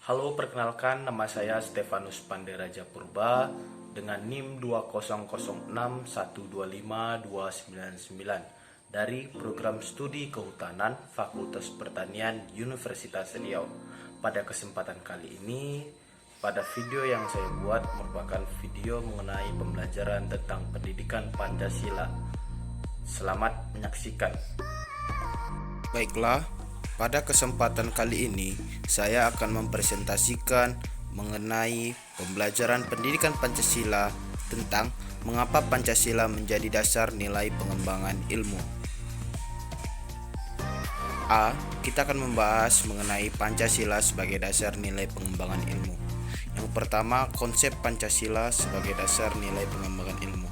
Halo, perkenalkan nama saya Stefanus Panderaja Purba dengan NIM 20061252999 dari Program Studi Kehutanan Fakultas Pertanian Universitas Riau. Pada kesempatan kali ini, pada video yang saya buat merupakan video mengenai pembelajaran tentang pendidikan Pancasila. Selamat menyaksikan. Baiklah, pada kesempatan kali ini saya akan mempresentasikan mengenai pembelajaran pendidikan Pancasila tentang mengapa Pancasila menjadi dasar nilai pengembangan ilmu. Kita akan membahas mengenai Pancasila sebagai dasar nilai pengembangan ilmu. Yang pertama, konsep Pancasila sebagai dasar nilai pengembangan ilmu.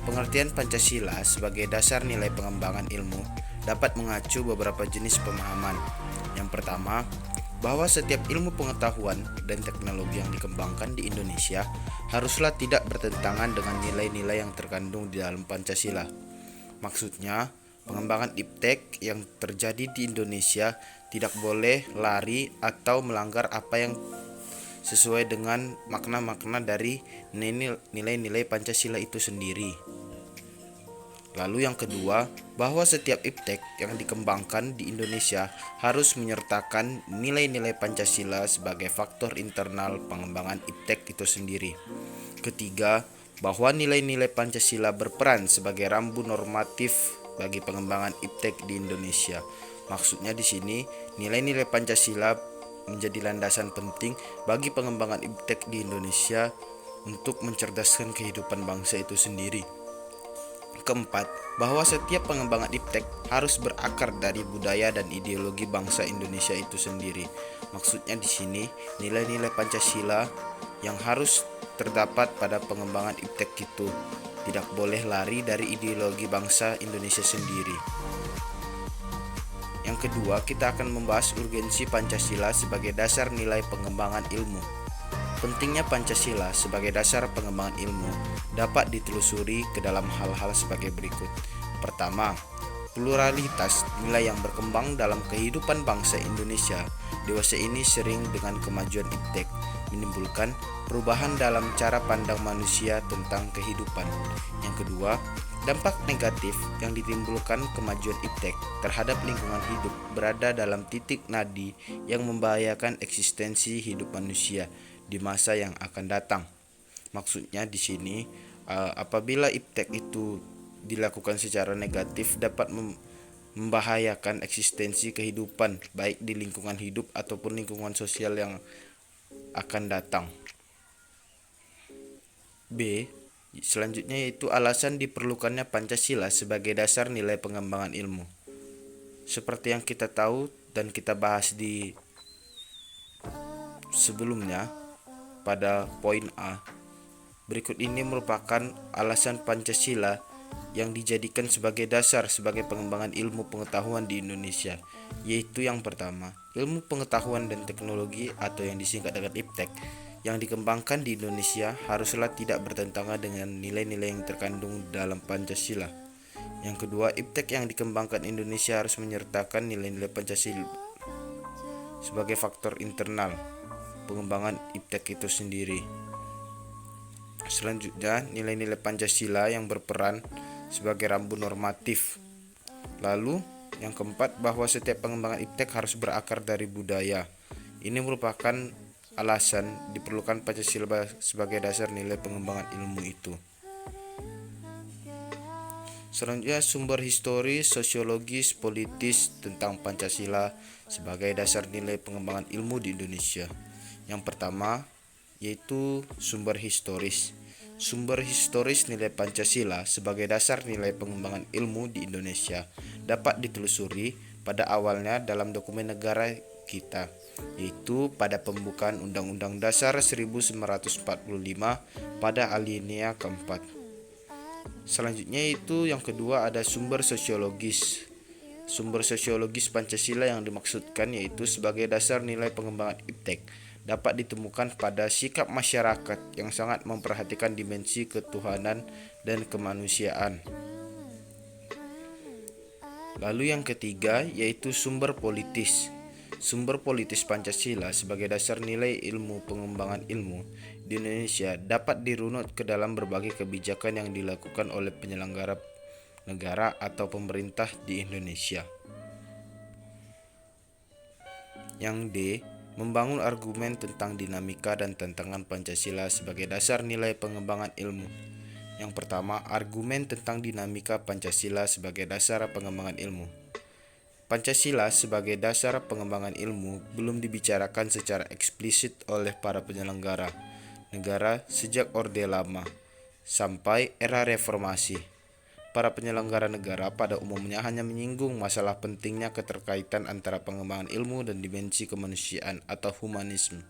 Pengertian Pancasila sebagai dasar nilai pengembangan ilmu dapat mengacu beberapa jenis pemahaman. Yang pertama, bahwa setiap ilmu pengetahuan dan teknologi yang dikembangkan di Indonesia haruslah tidak bertentangan dengan nilai-nilai yang terkandung di dalam Pancasila. Maksudnya, pengembangan iptek yang terjadi di Indonesia tidak boleh lari atau melanggar apa yang sesuai dengan makna-makna dari nilai-nilai Pancasila itu sendiri. Lalu yang kedua, bahwa setiap iptek yang dikembangkan di Indonesia harus menyertakan nilai-nilai Pancasila sebagai faktor internal pengembangan iptek itu sendiri. Ketiga, bahwa nilai-nilai Pancasila berperan sebagai rambu normatif bagi pengembangan iptek di Indonesia. Maksudnya di sini, nilai-nilai Pancasila menjadi landasan penting bagi pengembangan iptek di Indonesia untuk mencerdaskan kehidupan bangsa itu sendiri. Keempat, bahwa setiap pengembangan iptek harus berakar dari budaya dan ideologi bangsa Indonesia itu sendiri. Maksudnya di sini, nilai-nilai Pancasila yang harus terdapat pada pengembangan iptek itu tidak boleh lari dari ideologi bangsa Indonesia sendiri. Yang kedua, kita akan membahas urgensi Pancasila sebagai dasar nilai pengembangan ilmu. Pentingnya Pancasila sebagai dasar pengembangan ilmu dapat ditelusuri ke dalam hal-hal sebagai berikut. Pertama, pluralitas nilai yang berkembang dalam kehidupan bangsa Indonesia dewasa ini sering dengan kemajuan iptek menimbulkan perubahan dalam cara pandang manusia tentang kehidupan. Yang kedua, dampak negatif yang ditimbulkan kemajuan iptek terhadap lingkungan hidup berada dalam titik nadi yang membahayakan eksistensi hidup manusia di masa yang akan datang. Maksudnya di sini, apabila iptek itu dilakukan secara negatif dapat membahayakan eksistensi kehidupan baik di lingkungan hidup ataupun lingkungan sosial yang akan datang. B. Selanjutnya yaitu alasan diperlukannya Pancasila sebagai dasar nilai pengembangan ilmu. Seperti yang kita tahu dan kita bahas di sebelumnya pada poin A, berikut ini merupakan alasan Pancasila yang dijadikan sebagai dasar sebagai pengembangan ilmu pengetahuan di Indonesia, yaitu yang pertama, ilmu pengetahuan dan teknologi atau yang disingkat dengan iptek yang dikembangkan di Indonesia haruslah tidak bertentangan dengan nilai-nilai yang terkandung dalam Pancasila. Yang kedua, iptek yang dikembangkan Indonesia harus menyertakan nilai-nilai Pancasila sebagai faktor internal pengembangan iptek itu sendiri. Selanjutnya, nilai-nilai Pancasila yang berperan sebagai rambu normatif. Lalu, yang keempat, bahwa setiap pengembangan iptek harus berakar dari budaya. Ini merupakan alasan diperlukan Pancasila sebagai dasar nilai pengembangan ilmu itu. Selanjutnya, sumber historis, sosiologis, politis tentang Pancasila sebagai dasar nilai pengembangan ilmu di Indonesia. Yang pertama yaitu sumber historis. Sumber historis nilai Pancasila sebagai dasar nilai pengembangan ilmu di Indonesia dapat ditelusuri pada awalnya dalam dokumen negara kita, yaitu pada pembukaan Undang-Undang Dasar 1945 pada alinea keempat. Selanjutnya itu yang kedua ada sumber sosiologis. Sumber sosiologis Pancasila yang dimaksudkan yaitu sebagai dasar nilai pengembangan iptek dapat ditemukan pada sikap masyarakat yang sangat memperhatikan dimensi ketuhanan dan kemanusiaan. Lalu yang ketiga yaitu sumber politis. Sumber politis Pancasila sebagai dasar nilai ilmu pengembangan ilmu di Indonesia dapat dirunut ke dalam berbagai kebijakan yang dilakukan oleh penyelenggara negara atau pemerintah di Indonesia. Yang D. Membangun argumen tentang dinamika dan tantangan Pancasila sebagai dasar nilai pengembangan ilmu. Yang pertama, argumen tentang dinamika Pancasila sebagai dasar pengembangan ilmu. Pancasila sebagai dasar pengembangan ilmu belum dibicarakan secara eksplisit oleh para penyelenggara negara sejak Orde Lama sampai era reformasi. Para penyelenggara negara pada umumnya hanya menyinggung masalah pentingnya keterkaitan antara pengembangan ilmu dan dimensi kemanusiaan atau humanisme.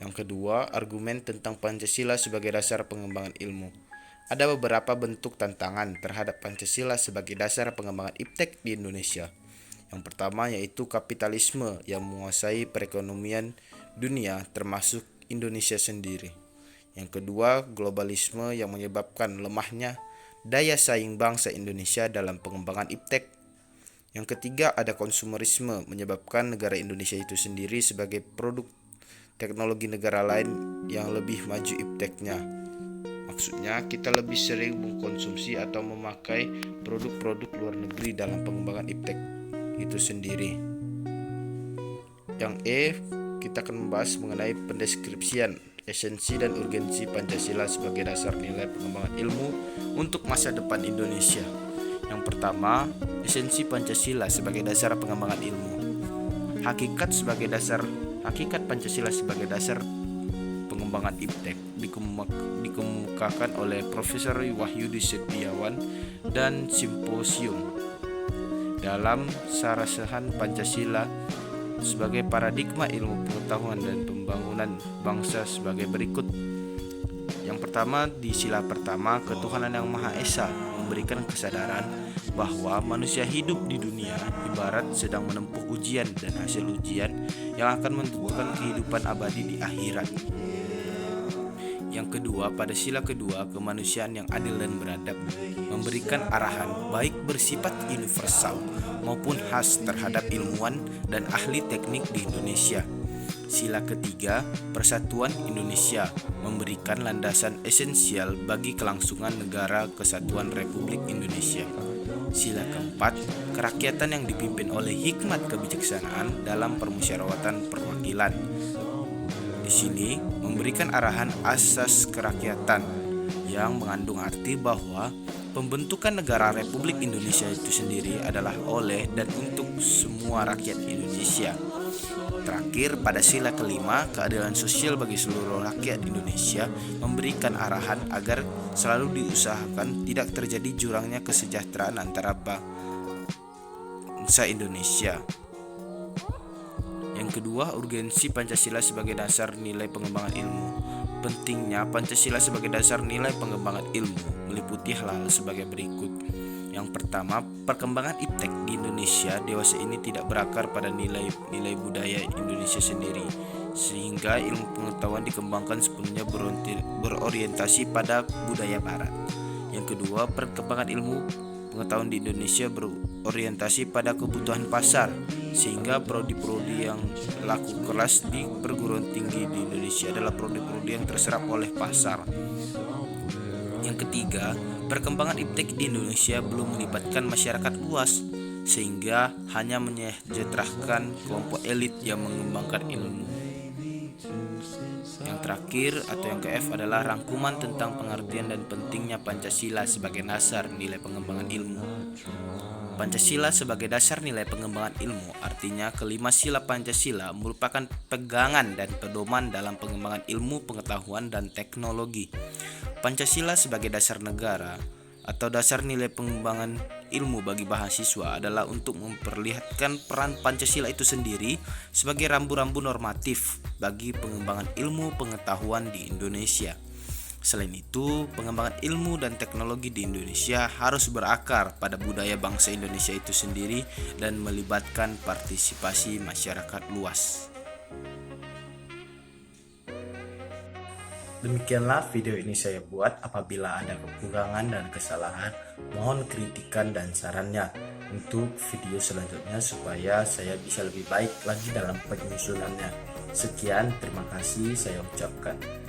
Yang kedua, argumen tentang Pancasila sebagai dasar pengembangan ilmu. Ada beberapa bentuk tantangan terhadap Pancasila sebagai dasar pengembangan iptek di Indonesia. Yang pertama yaitu kapitalisme yang menguasai perekonomian dunia termasuk Indonesia sendiri. Yang kedua, globalisme yang menyebabkan lemahnya daya saing bangsa Indonesia dalam pengembangan iptek. Yang ketiga, ada konsumerisme menyebabkan negara Indonesia itu sendiri sebagai produk teknologi negara lain yang lebih maju ipteknya. Maksudnya kita lebih sering mengkonsumsi atau memakai produk-produk luar negeri dalam pengembangan iptek itu sendiri. Yang E, kita akan membahas mengenai pendeskripsian esensi dan urgensi Pancasila sebagai dasar nilai pengembangan ilmu untuk masa depan Indonesia. Yang pertama, esensi Pancasila sebagai dasar pengembangan ilmu. Hakikat Pancasila sebagai dasar pengembangan iptek dikemukakan oleh Profesor Wahyudi Setiawan dan Simposium dalam Sarasehan Pancasila sebagai paradigma ilmu pengetahuan dan pembangunan bangsa sebagai berikut. Yang pertama, di sila pertama, ketuhanan yang Maha Esa memberikan kesadaran bahwa manusia hidup di dunia ibarat sedang menempuh ujian dan hasil ujian yang akan menentukan kehidupan abadi di akhirat. Yang kedua, pada sila kedua, kemanusiaan yang adil dan beradab memberikan arahan baik bersifat universal maupun khas terhadap ilmuwan dan ahli teknik di Indonesia. Sila ketiga, persatuan Indonesia memberikan landasan esensial bagi kelangsungan negara kesatuan Republik Indonesia. Sila keempat, kerakyatan yang dipimpin oleh hikmat kebijaksanaan dalam permusyawaratan perwakilan. Di sini memberikan arahan asas kerakyatan yang mengandung arti bahwa pembentukan negara Republik Indonesia itu sendiri adalah oleh dan untuk semua rakyat Indonesia. Terakhir, pada sila kelima, keadilan sosial bagi seluruh rakyat Indonesia memberikan arahan agar selalu diusahakan tidak terjadi jurangnya kesejahteraan antara bangsa Indonesia. Yang kedua, urgensi Pancasila sebagai dasar nilai pengembangan ilmu. Pentingnya Pancasila sebagai dasar nilai pengembangan ilmu meliputi hal-hal sebagai berikut. Yang pertama, perkembangan iptek di Indonesia dewasa ini tidak berakar pada nilai budaya Indonesia sendiri, sehingga ilmu pengetahuan dikembangkan sepenuhnya berorientasi pada budaya Barat. Yang kedua, perkembangan ilmu pengetahuan di Indonesia berorientasi pada kebutuhan pasar, sehingga prodi-prodi yang laku kelas di perguruan tinggi di Indonesia adalah prodi-prodi yang terserap oleh pasar. Yang ketiga, perkembangan iptek di Indonesia belum melibatkan masyarakat luas, sehingga hanya menyejahterakan kelompok elit yang mengembangkan ilmu. Yang terakhir atau yang ke-F adalah rangkuman tentang pengertian dan pentingnya Pancasila sebagai dasar nilai pengembangan ilmu. Pancasila sebagai dasar nilai pengembangan ilmu artinya kelima sila Pancasila merupakan pegangan dan pedoman dalam pengembangan ilmu pengetahuan dan teknologi. Pancasila sebagai dasar negara atau dasar nilai pengembangan ilmu bagi mahasiswa adalah untuk memperlihatkan peran Pancasila itu sendiri sebagai rambu-rambu normatif bagi pengembangan ilmu pengetahuan di Indonesia. Selain itu, pengembangan ilmu dan teknologi di Indonesia harus berakar pada budaya bangsa Indonesia itu sendiri dan melibatkan partisipasi masyarakat luas. Demikianlah video ini saya buat. Apabila ada kekurangan dan kesalahan, mohon kritikan dan sarannya. untuk video selanjutnya supaya saya bisa lebih baik lagi dalam penyusunannya. Sekian, terima kasih saya ucapkan.